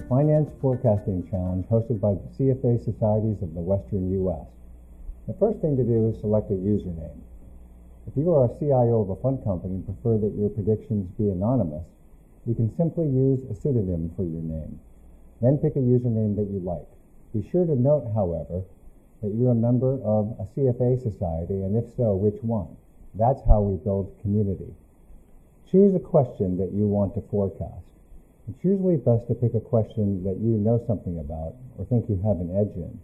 the Finance Forecasting Challenge hosted by the CFA Societies of the Western U.S. The first thing to do is select a username. If you are a CIO of a fund company and prefer that your predictions be anonymous, you can simply use a pseudonym for your name. Then pick a username that you like. Be sure to note, however, that you're a member of a CFA society, and if so, which one. That's how we build community. Choose a question that you want to forecast. It's usually best to pick a question that you know something about or think you have an edge in.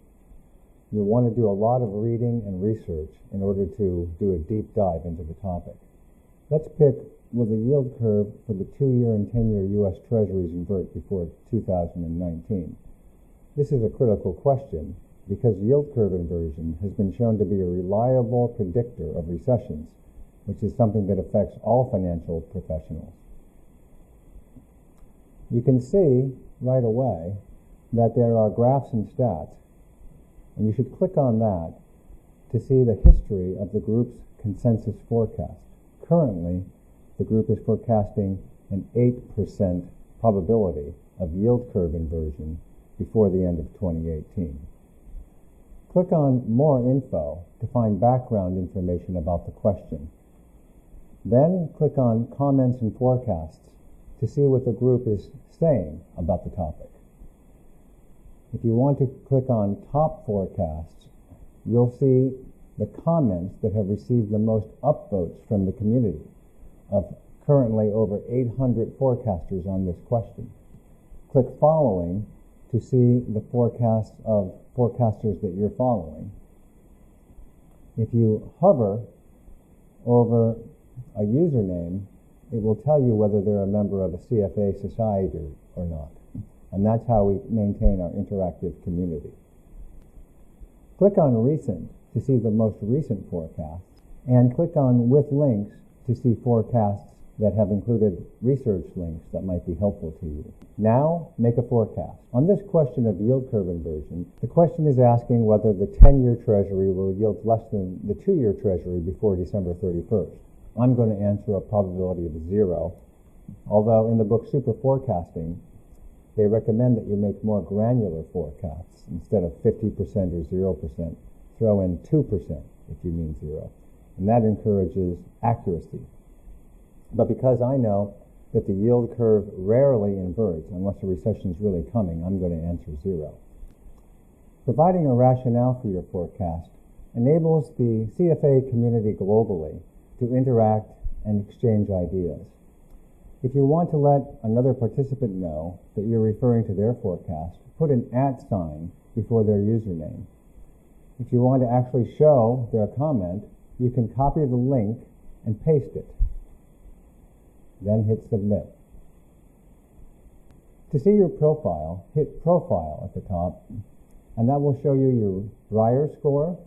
You'll want to do a lot of reading and research in order to do a deep dive into the topic. Let's pick, will the yield curve for the 2-year and 10-year U.S. Treasuries invert before 2019? This is a critical question because yield curve inversion has been shown to be a reliable predictor of recessions, which is something that affects all financial professionals. You can see right away that there are graphs and stats, and you should click on that to see the history of the group's consensus forecast. Currently, the group is forecasting an 8% probability of yield curve inversion before the end of 2018. Click on More Info to find background information about the question. Then click on Comments and Forecasts to see what the group is saying about the topic. If you want to click on Top Forecasts, you'll see the comments that have received the most upvotes from the community of currently over 800 forecasters on this question. Click Following to see the forecasts of forecasters that you're following. If you hover over a username, it will tell you whether they're a member of a CFA society or not. And that's how we maintain our interactive community. Click on Recent to see the most recent forecasts, and click on With Links to see forecasts that have included research links that might be helpful to you. Now, make a forecast. On this question of yield curve inversion, the question is asking whether the 10-year Treasury will yield less than the 2-year Treasury before December 31st. I'm going to answer a probability of 0, although in the book Super Forecasting, they recommend that you make more granular forecasts. Instead of 50% or 0%, throw in 2% if you mean 0. And that encourages accuracy. But because I know that the yield curve rarely inverts unless a recession is really coming, I'm going to answer 0. Providing a rationale for your forecast enables the CFA community globally to interact and exchange ideas. If you want to let another participant know that you're referring to their forecast, put an @ sign before their username. If you want to actually show their comment, you can copy the link and paste it. Then hit Submit. To see your profile, hit Profile at the top, and that will show you your Brier score,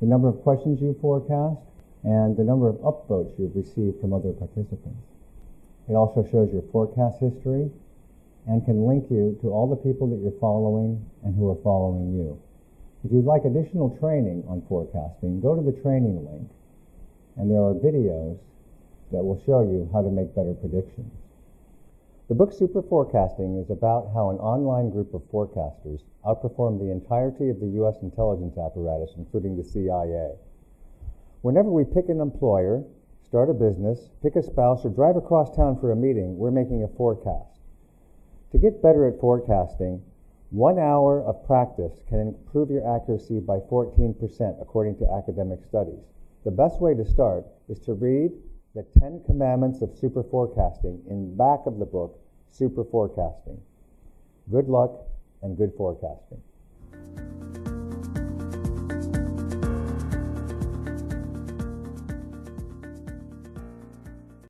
the number of questions you forecast, and the number of upvotes you've received from other participants. It also shows your forecast history and can link you to all the people that you're following and who are following you. If you'd like additional training on forecasting, go to the training link, and there are videos that will show you how to make better predictions. The book Super Forecasting is about how an online group of forecasters outperformed the entirety of the U.S. intelligence apparatus, including the CIA. Whenever we pick an employer, start a business, pick a spouse, or drive across town for a meeting, we're making a forecast. To get better at forecasting, 1 hour of practice can improve your accuracy by 14%, according to academic studies. The best way to start is to read the 10 Commandments of Super Forecasting in back of the book, Super Forecasting. Good luck and good forecasting.